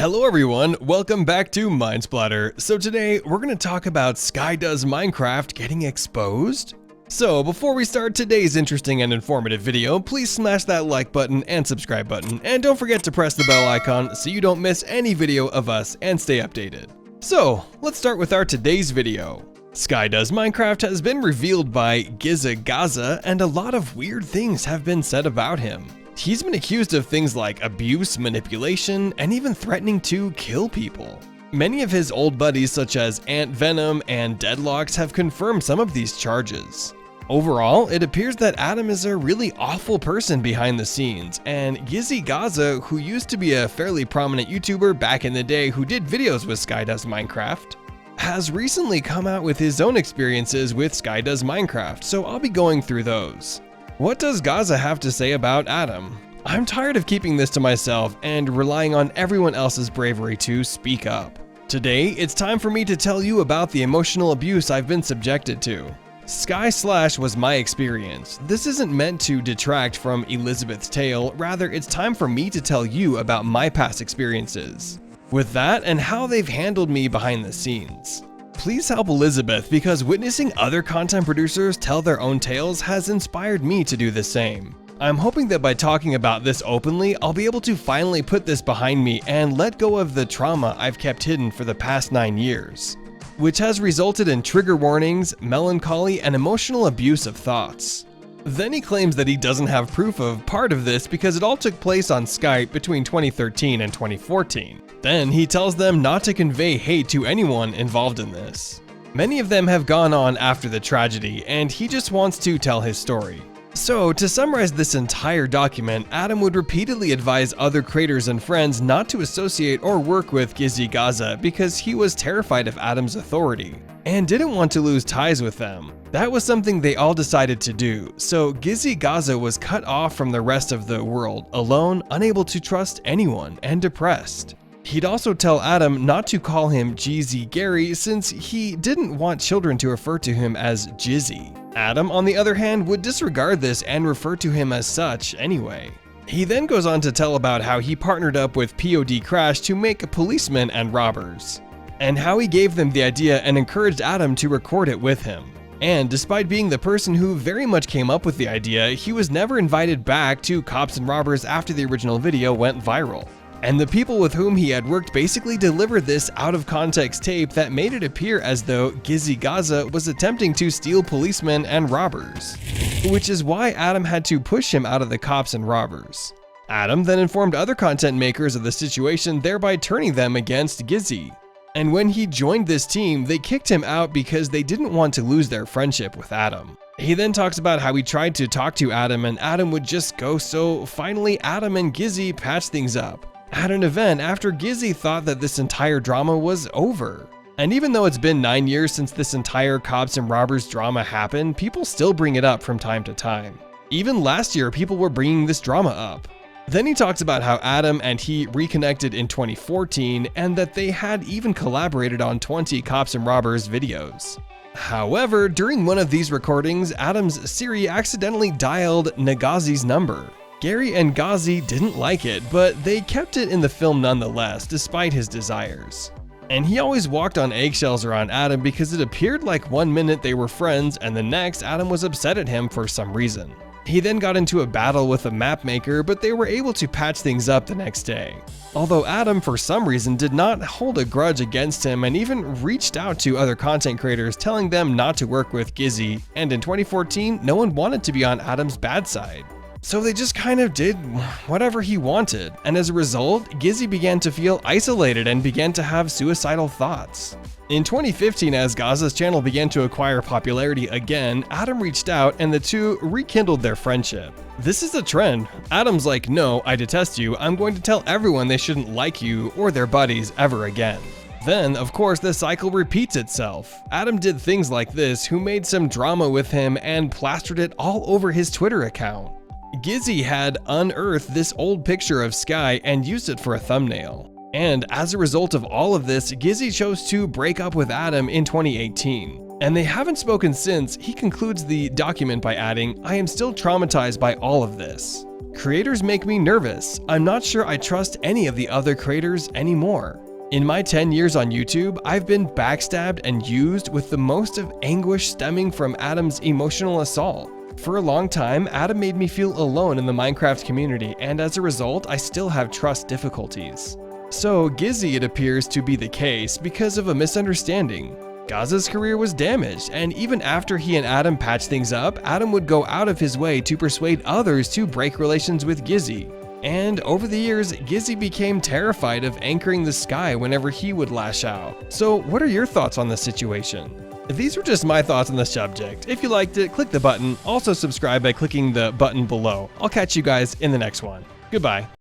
Hello everyone, welcome back to Mindsplatter. So today we're going to talk about Skydoesminecraft getting exposed. So before we start today's interesting and informative video, please smash that like button and subscribe button, and don't forget to press the bell icon so you don't miss any video of us and stay updated. So let's start with our today's video. Skydoesminecraft has been revealed by Gaza, and a lot of weird things have been said about him. He's been accused of things like abuse, manipulation, and even threatening to kill people. Many of his old buddies such as Ant Venom and Deadlocks have confirmed some of these charges. Overall, it appears that Adam is a really awful person behind the scenes, and Gaza, who used to be a fairly prominent YouTuber back in the day who did videos with Skydoesminecraft, has recently come out with his own experiences with Skydoesminecraft, so I'll be going through those. What does Gaza have to say about Adam? I'm tired of keeping this to myself and relying on everyone else's bravery to speak up. Today, it's time for me to tell you about the emotional abuse I've been subjected to. Sky/ was my experience. This isn't meant to detract from Elizabeth's tale, rather it's time for me to tell you about my past experiences with that and how they've handled me behind the scenes. Please help Elizabeth, because witnessing other content producers tell their own tales has inspired me to do the same. I'm hoping that by talking about this openly, I'll be able to finally put this behind me and let go of the trauma I've kept hidden for the past 9 years, which has resulted in trigger warnings, melancholy, and emotional abuse of thoughts. Then he claims that he doesn't have proof of part of this because it all took place on Skype between 2013 and 2014. Then he tells them not to convey hate to anyone involved in this. Many of them have gone on after the tragedy, and he just wants to tell his story. So, to summarize this entire document, Adam would repeatedly advise other creators and friends not to associate or work with Gaza because he was terrified of Adam's authority and didn't want to lose ties with them. That was something they all decided to do, so Gaza was cut off from the rest of the world, alone, unable to trust anyone, and depressed. He'd also tell Adam not to call him Jeezy Gary since he didn't want children to refer to him as Jizzy. Adam, on the other hand, would disregard this and refer to him as such anyway. He then goes on to tell about how he partnered up with POD Crash to make policemen and robbers, and how he gave them the idea and encouraged Adam to record it with him. And despite being the person who very much came up with the idea, he was never invited back to Cops and Robbers after the original video went viral. And the people with whom he had worked basically delivered this out-of-context tape that made it appear as though Gaza was attempting to steal policemen and robbers, which is why Adam had to push him out of the Cops and Robbers. Adam then informed other content makers of the situation, thereby turning them against Gizzy. And when he joined this team, they kicked him out because they didn't want to lose their friendship with Adam. He then talks about how he tried to talk to Adam and Adam would just go, so finally Adam and Gizzy patched things up at an event after Gizzy thought that this entire drama was over. And even though it's been 9 years since this entire Cops and Robbers drama happened, people still bring it up from time to time. Even last year, people were bringing this drama up. Then he talks about how Adam and he reconnected in 2014 and that they had even collaborated on 20 Cops and Robbers videos. However, during one of these recordings, Adam's Siri accidentally dialed Nagazi's number. Gary and Gazi didn't like it, but they kept it in the film nonetheless, despite his desires. And he always walked on eggshells around Adam because it appeared like one minute they were friends and the next Adam was upset at him for some reason. He then got into a battle with a map maker, but they were able to patch things up the next day. Although Adam, for some reason, did not hold a grudge against him and even reached out to other content creators telling them not to work with Gizzy, and in 2014, no one wanted to be on Adam's bad side. So they just kind of did whatever he wanted, and as a result, Gizzy began to feel isolated and began to have suicidal thoughts. In 2015, as Gaza's channel began to acquire popularity again, Adam reached out and the two rekindled their friendship. This is a trend. Adam's like, no, I detest you, I'm going to tell everyone they shouldn't like you or their buddies ever again. Then, of course, the cycle repeats itself. Adam did things like this, who made some drama with him and plastered it all over his Twitter account. Gizzy had unearthed this old picture of Sky and used it for a thumbnail. And as a result of all of this, Gizzy chose to break up with Adam in 2018. And they haven't spoken since. He concludes the document by adding, "I am still traumatized by all of this." Creators make me nervous. I'm not sure I trust any of the other creators anymore. In my 10 years on YouTube, I've been backstabbed and used, with the most of anguish stemming from Adam's emotional assault. For a long time, Adam made me feel alone in the Minecraft community, and as a result, I still have trust difficulties. So Gizzy, it appears to be the case because of a misunderstanding. Gaza's career was damaged, and even after he and Adam patched things up, Adam would go out of his way to persuade others to break relations with Gizzy. And over the years, Gizzy became terrified of anchoring the sky whenever he would lash out. So what are your thoughts on this situation? These were just my thoughts on the subject. If you liked it, click the button. Also subscribe by clicking the button below. I'll catch you guys in the next one. Goodbye.